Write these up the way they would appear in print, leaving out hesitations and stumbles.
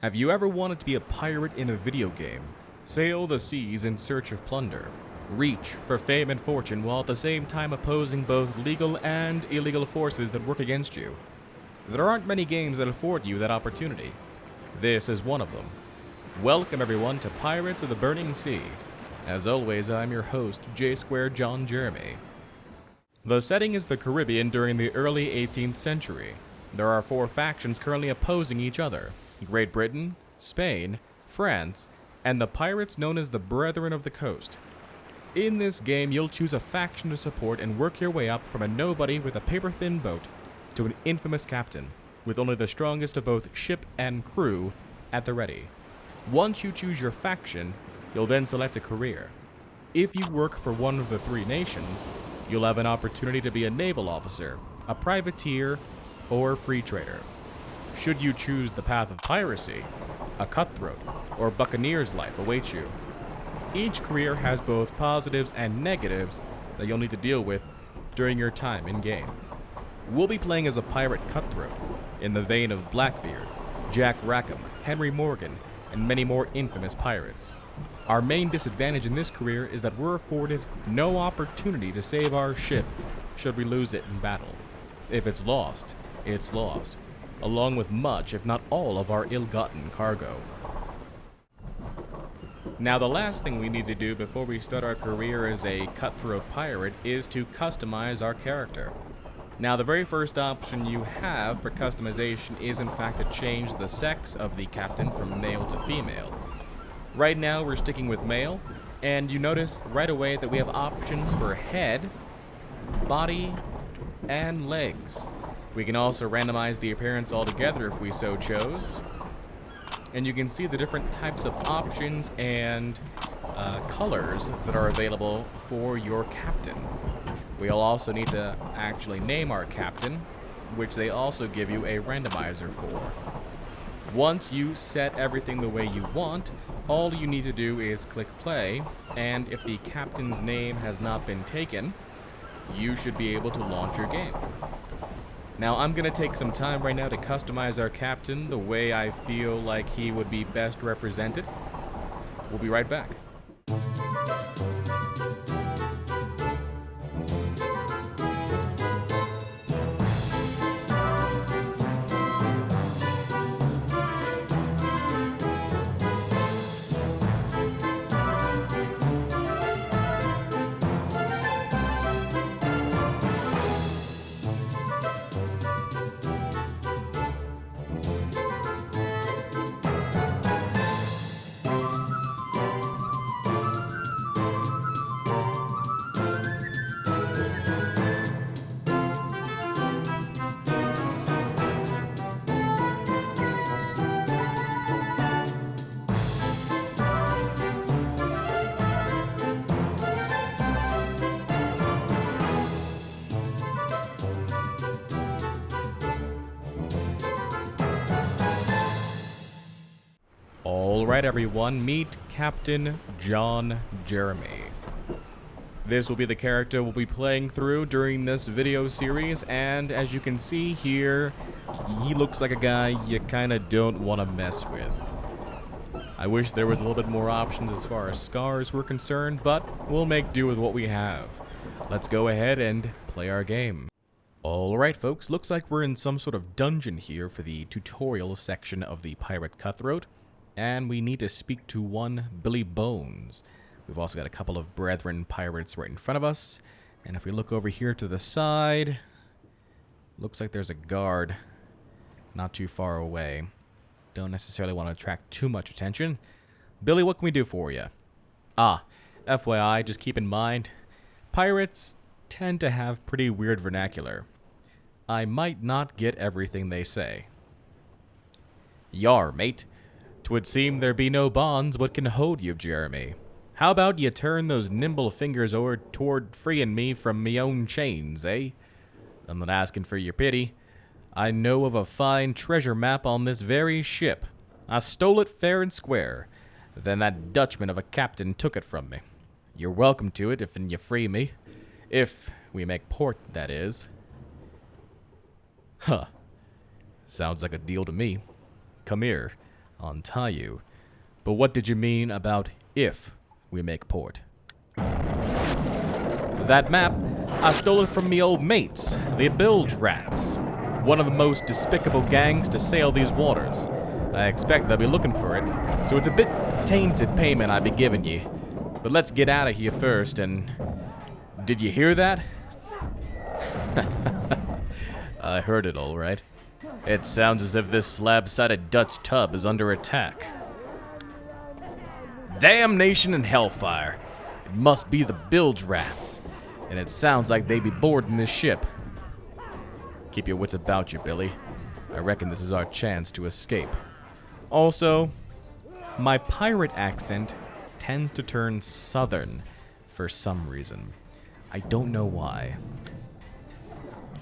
Have you ever wanted to be a pirate in a video game? Sail the seas in search of plunder. Reach for fame and fortune while at the same time opposing both legal and illegal forces that work against you. There aren't many games that afford you that opportunity. This is one of them. Welcome everyone to Pirates of the Burning Sea. As always, I'm your host, J Square John Jeremy. The setting is the Caribbean during the early 18th century. There are 4 factions currently opposing each other: Great Britain, Spain, France, and the pirates known as the Brethren of the Coast. In this game, you'll choose a faction to support and work your way up from a nobody with a paper-thin boat to an infamous captain, with only the strongest of both ship and crew at the ready. Once you choose your faction, you'll then select a career. If you work for one of the 3 nations, you'll have an opportunity to be a naval officer, a privateer, or free trader. Should you choose the path of piracy, a cutthroat or buccaneer's life awaits you. Each career has both positives and negatives that you'll need to deal with during your time in-game. We'll be playing as a pirate cutthroat, in the vein of Blackbeard, Jack Rackham, Henry Morgan, and many more infamous pirates. Our main disadvantage in this career is that we're afforded no opportunity to save our ship should we lose it in battle. If it's lost, along with much, if not all, of our ill-gotten cargo. Now, the last thing we need to do before we start our career as a cutthroat pirate is to customize our character. Now, the very first option you have for customization is in fact to change the sex of the captain from male to female. Right now, we're sticking with male, and you notice right away that we have options for head, body, and legs. We can also randomize the appearance altogether if we so chose. And you can see the different types of options and colors that are available for your captain. We'll also need to actually name our captain, which they also give you a randomizer for. Once you set everything the way you want, all you need to do is click play, and if the captain's name has not been taken, you should be able to launch your game. Now, I'm going to take some time right now to customize our captain the way I feel like he would be best represented. We'll be right back. Alright everyone, meet Captain John Jeremy. This will be the character we'll be playing through during this video series, and as you can see here, he looks like a guy you kinda don't want to mess with. I wish there was a little bit more options as far as scars were concerned, but we'll make do with what we have. Let's go ahead and play our game. Alright folks, looks like we're in some sort of dungeon here for the tutorial section of the Pirate Cutthroat. And we need to speak to one Billy Bones. We've also got a couple of Brethren pirates right in front of us. And if we look over here to the side, looks like there's a guard not too far away. Don't necessarily want to attract too much attention. Billy, what can we do for you? FYI, just keep in mind, pirates tend to have pretty weird vernacular. I might not get everything they say. Yar, mate. 'Twould seem there be no bonds what can hold you, Jeremy. How about you turn those nimble fingers o'er toward freeing me from me own chains, eh? I'm not asking for your pity. I know of a fine treasure map on this very ship. I stole it fair and square. Then that Dutchman of a captain took it from me. You're welcome to it if you free me. If we make port, that is. Huh. Sounds like a deal to me. Come here. untie you. But what did you mean about if we make port? That map, I stole it from me old mates, the bilge rats. One of the most despicable gangs to sail these waters. I expect they'll be looking for it, so it's a bit tainted payment I be giving you. But let's get out of here first, and... Did you hear that? I heard it all right. It sounds as if this slab-sided Dutch tub is under attack. Damnation and hellfire. It must be the bilge rats. And it sounds like they be boarding this ship. Keep your wits about you, Billy. I reckon this is our chance to escape. Also, my pirate accent tends to turn southern for some reason. I don't know why.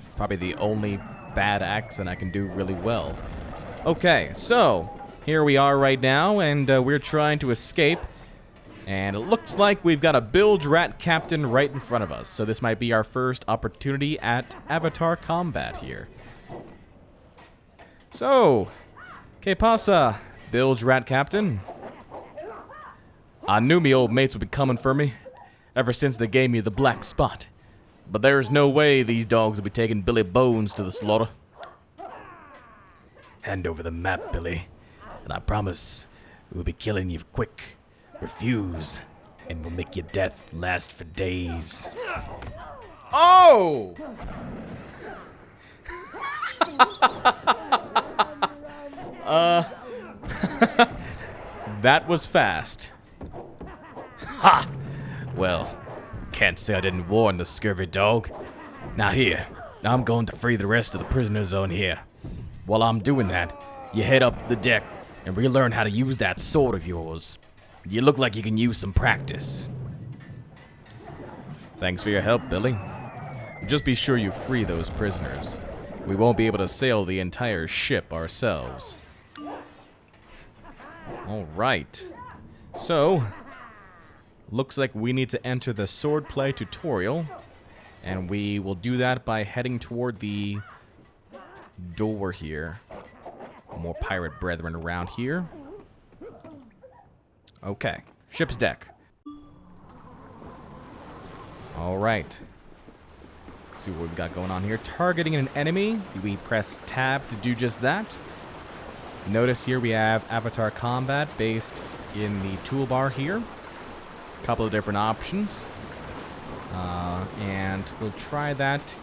It's probably the only bad accent I can do really well. Okay, so here we are right now, and we're trying to escape. And it looks like we've got a bilge rat captain right in front of us. So this might be our first opportunity at Avatar combat here. So, que pasa, bilge rat captain? I knew me old mates would be coming for me, ever since they gave me the black spot. But there's no way these dogs will be taking Billy Bones to the slaughter. Hand over the map, Billy, and I promise we'll be killing you quick. Refuse, and we'll make your death last for days. Oh! That was fast. Ha! Well, can't say I didn't warn the scurvy dog. Now here, I'm going to free the rest of the prisoners on here. While I'm doing that, you head up the deck and relearn how to use that sword of yours. You look like you can use some practice. Thanks for your help, Billy. Just be sure you free those prisoners. We won't be able to sail the entire ship ourselves. Alright. So, looks like we need to enter the swordplay tutorial. And we will do that by heading toward the door here. More pirate brethren around here. Okay, ship's deck. Alright. Let's see what we've got going on here. Targeting an enemy, we press tab to do just that. Notice here we have Avatar Combat based in the toolbar here. A couple of different options. And we'll try that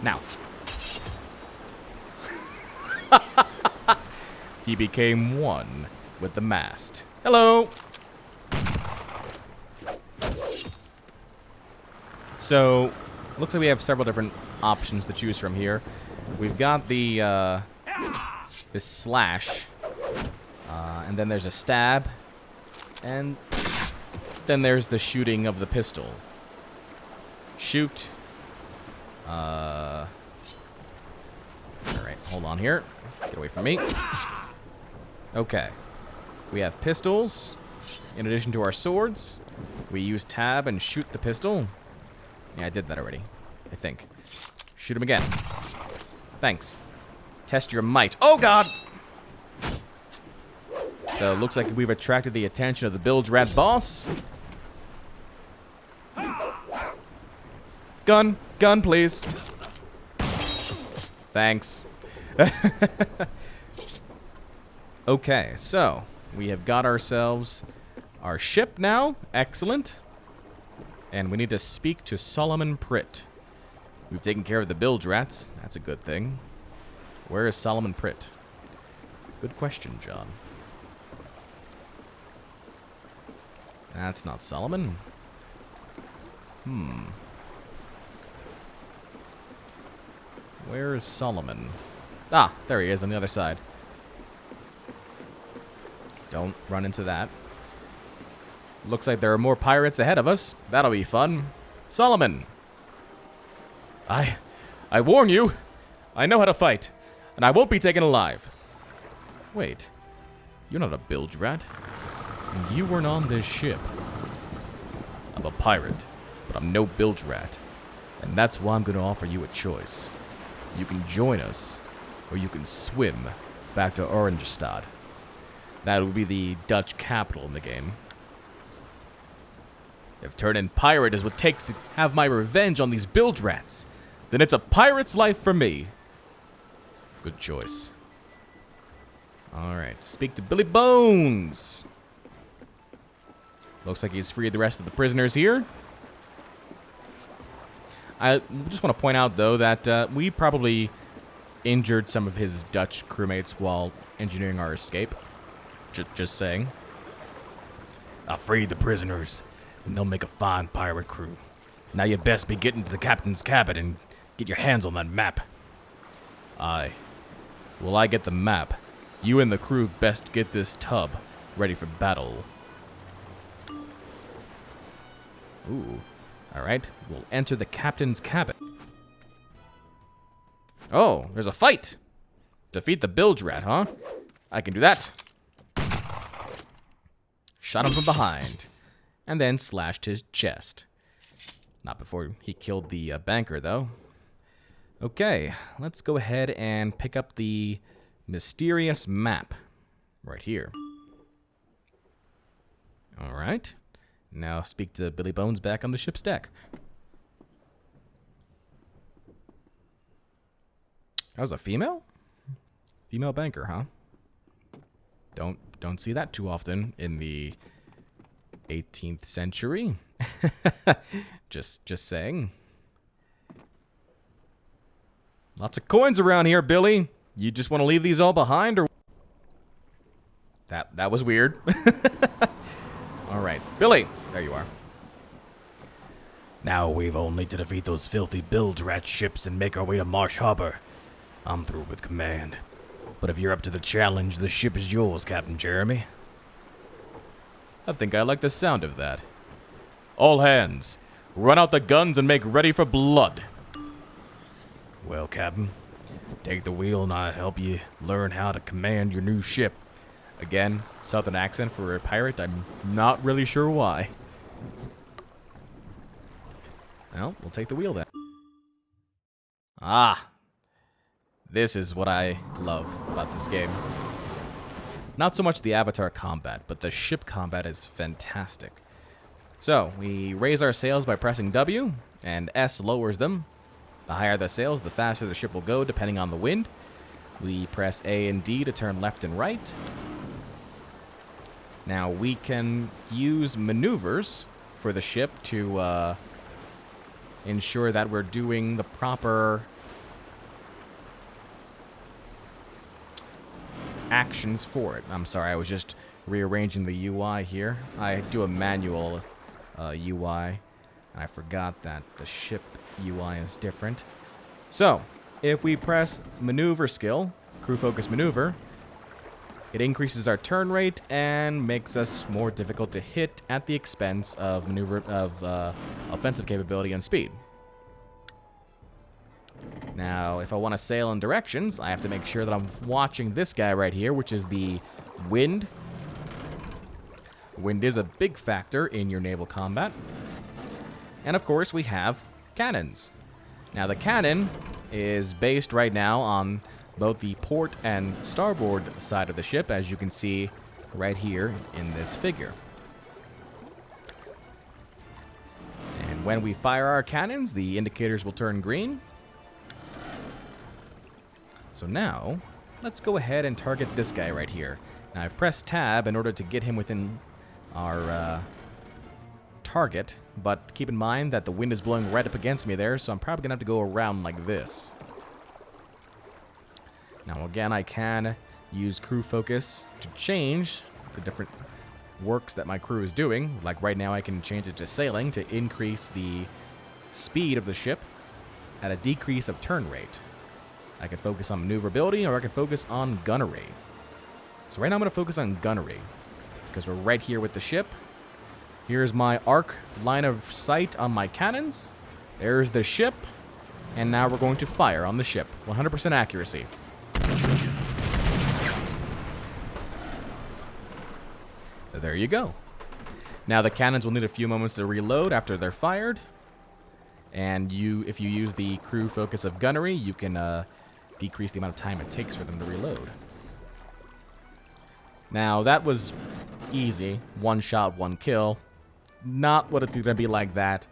now. He became one with the mast. Hello! So, looks like we have several different options to choose from here. We've got the, this slash, and then there's a stab, and then there's the shooting of the pistol. Shoot. Alright, hold on here. Get away from me. Okay. We have pistols. In addition to our swords, we use tab and shoot the pistol. Yeah, I did that already, I think. Shoot him again. Thanks. Test your might. Oh, God! So, it looks like we've attracted the attention of the bilge rat boss. Gun. Gun, please. Thanks. Okay, so we have got ourselves our ship now. Excellent. And we need to speak to Solomon Pritt. We've taken care of the bilge rats. That's a good thing. Where is Solomon Pritt? Good question, John. That's not Solomon. Where is Solomon? Ah, there he is on the other side. Don't run into that. Looks like there are more pirates ahead of us. That'll be fun. Solomon! I warn you! I know how to fight, and I won't be taken alive. Wait. You're not a bilge rat. And you weren't on this ship. I'm a pirate, but I'm no bilge rat. And that's why I'm going to offer you a choice. You can join us, or you can swim back to Orangestad. That would be the Dutch capital in the game. If turning pirate is what it takes to have my revenge on these bilge rats, then it's a pirate's life for me. Good choice. Alright, speak to Billy Bones. Looks like he's freed the rest of the prisoners here. I just want to point out, though, that we probably injured some of his Dutch crewmates while engineering our escape. Just saying. I freed the prisoners, and they'll make a fine pirate crew. Now you best be getting to the captain's cabin and get your hands on that map. Aye. Well, I get the map. You and the crew best get this tub ready for battle. Ooh. Alright, we'll enter the captain's cabin. Oh, there's a fight! Defeat the bilge rat, huh? I can do that. Shot him from behind. And then slashed his chest. Not before he killed the banker, though. Okay, let's go ahead and pick up the mysterious map. Right here. Alright. Now speak to Billy Bones back on the ship's deck. That was a female? Female banker, huh? Don't see that too often in the 18th century. just saying. Lots of coins around here, Billy. You just want to leave these all behind, or that was weird. All right, Billy. There you are. Now we've only to defeat those filthy bilge rat ships and make our way to Marsh Harbor. I'm through with command. But if you're up to the challenge, the ship is yours, Captain Jeremy. I think I like the sound of that. All hands, run out the guns and make ready for blood. Well, Captain, take the wheel and I'll help you learn how to command your new ship. Again, southern accent for a pirate, I'm not really sure why. Well, we'll take the wheel then. Ah! This is what I love about this game. Not so much the avatar combat, but the ship combat is fantastic. So, we raise our sails by pressing W, and S lowers them. The higher the sails, the faster the ship will go, depending on the wind. We press A and D to turn left and right. Now, we can use maneuvers for the ship to ensure that we're doing the proper actions for it. I'm sorry, I was just rearranging the UI here. I do a manual UI, and I forgot that the ship UI is different. So, if we press maneuver skill, crew focus maneuver, it increases our turn rate and makes us more difficult to hit at the expense of offensive capability and speed. Now, if I want to sail in directions, I have to make sure that I'm watching this guy right here, which is the wind. Wind is a big factor in your naval combat. And of course, we have cannons. Now, the cannon is based right now on both the port and starboard side of the ship, as you can see right here in this figure. And when we fire our cannons, the indicators will turn green. So now, let's go ahead and target this guy right here. Now, I've pressed tab in order to get him within our target, but keep in mind that the wind is blowing right up against me there, so I'm probably going to have to go around like this. Now, again, I can use crew focus to change the different works that my crew is doing. Like right now, I can change it to sailing to increase the speed of the ship at a decrease of turn rate. I can focus on maneuverability, or I can focus on gunnery. So right now I'm going to focus on gunnery, because we're right here with the ship. Here's my arc line of sight on my cannons. There's the ship. And now we're going to fire on the ship. 100% accuracy. There you go. Now the cannons will need a few moments to reload after they're fired. And if you use the crew focus of gunnery, you can decrease the amount of time it takes for them to reload. Now, that was easy. One shot, one kill. Not what it's going to be like that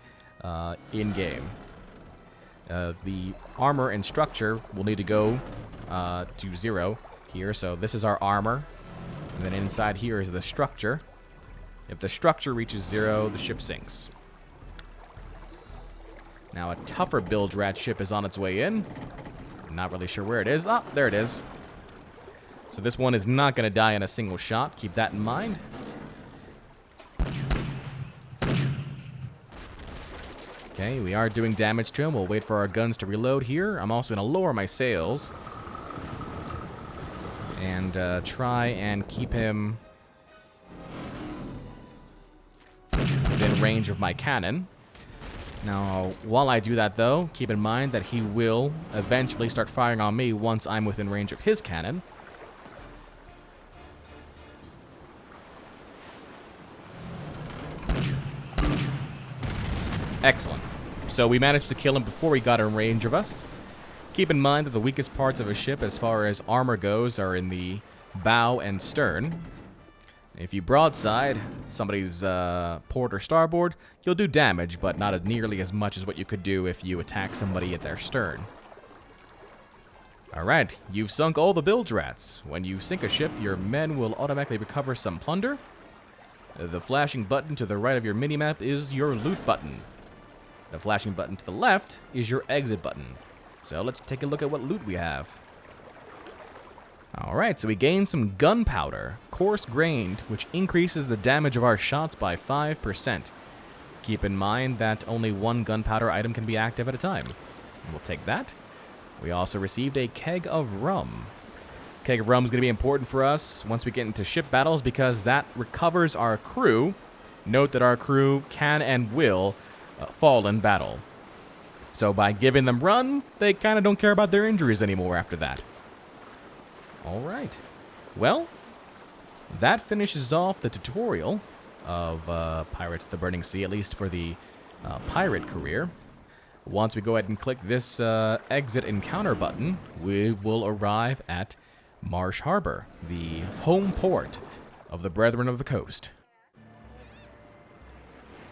in-game. The armor and structure will need to go to 0 here. So this is our armor. And then inside here is the structure. If the structure reaches 0, the ship sinks. Now a tougher bilge rat ship is on its way in. Not really sure where it is. Ah, there it is. So this one is not going to die in a single shot. Keep that in mind. Okay, we are doing damage to him. We'll wait for our guns to reload here. I'm also going to lower my sails. And try and keep him within range of my cannon. Now, while I do that, though, keep in mind that he will eventually start firing on me once I'm within range of his cannon. Excellent. So we managed to kill him before he got in range of us. Keep in mind that the weakest parts of a ship as far as armor goes are in the bow and stern. If you broadside somebody's port or starboard, you'll do damage, but not nearly as much as what you could do if you attack somebody at their stern. Alright, you've sunk all the bilge rats. When you sink a ship, your men will automatically recover some plunder. The flashing button to the right of your minimap is your loot button. The flashing button to the left is your exit button. So let's take a look at what loot we have. Alright, so we gained some gunpowder, coarse grained, which increases the damage of our shots by 5%. Keep in mind that only one gunpowder item can be active at a time. We'll take that. We also received a keg of rum. Keg of rum is going to be important for us once we get into ship battles because that recovers our crew. Note that our crew can and will fall in battle. So by giving them rum, they kind of don't care about their injuries anymore after that. Alright. Well, that finishes off the tutorial of Pirates of the Burning Sea, at least for the pirate career. Once we go ahead and click this exit encounter button, we will arrive at Marsh Harbor, the home port of the Brethren of the Coast.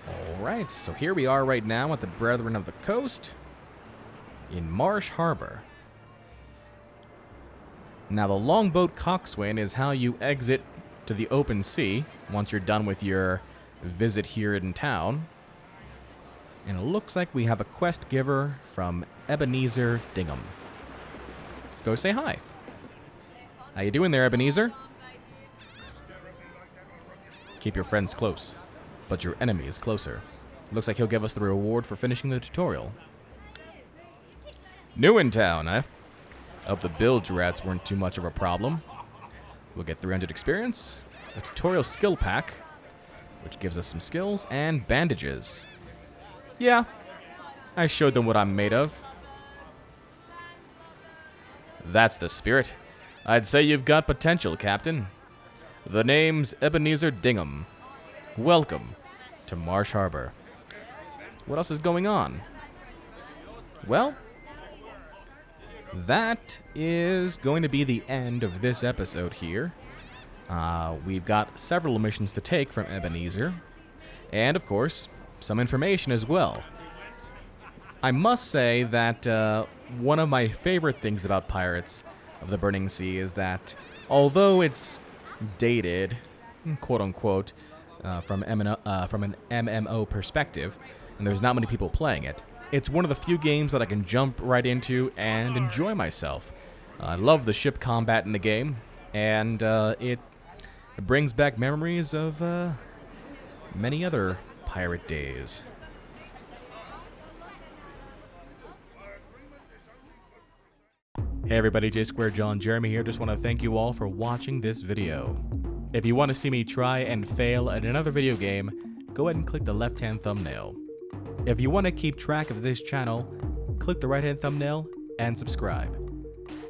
Alright, so here we are right now at the Brethren of the Coast in Marsh Harbor. Now the longboat coxswain is how you exit to the open sea once you're done with your visit here in town. And it looks like we have a quest giver from Ebenezer Dingham. Let's go say hi. How you doing there, Ebenezer? Keep your friends close, but your enemy is closer. Looks like he'll give us the reward for finishing the tutorial. New in town, eh? I hope the bilge rats weren't too much of a problem. We'll get 300 experience, a tutorial skill pack, which gives us some skills, and bandages. Yeah, I showed them what I'm made of. That's the spirit. I'd say you've got potential, Captain. The name's Ebenezer Dingham. Welcome to Marsh Harbor. What else is going on? Well, that is going to be the end of this episode here. We've got several missions to take from Ebenezer, and of course, some information as well. I must say that one of my favorite things about Pirates of the Burning Sea is that although it's dated, quote-unquote, from an MMO perspective, and there's not many people playing it, it's one of the few games that I can jump right into and enjoy myself. I love the ship combat in the game, and it brings back memories of many other pirate days. Hey everybody, J John Jeremy here. Just want to thank you all for watching this video. If you want to see me try and fail at another video game, go ahead and click the left-hand thumbnail. If you want to keep track of this channel, click the right-hand thumbnail and subscribe.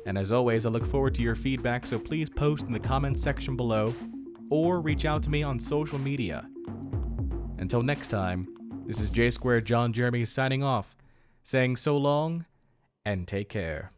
And as always, I look forward to your feedback, so please post in the comments section below or reach out to me on social media. Until next time, this is J John Jeremy signing off, saying so long and take care.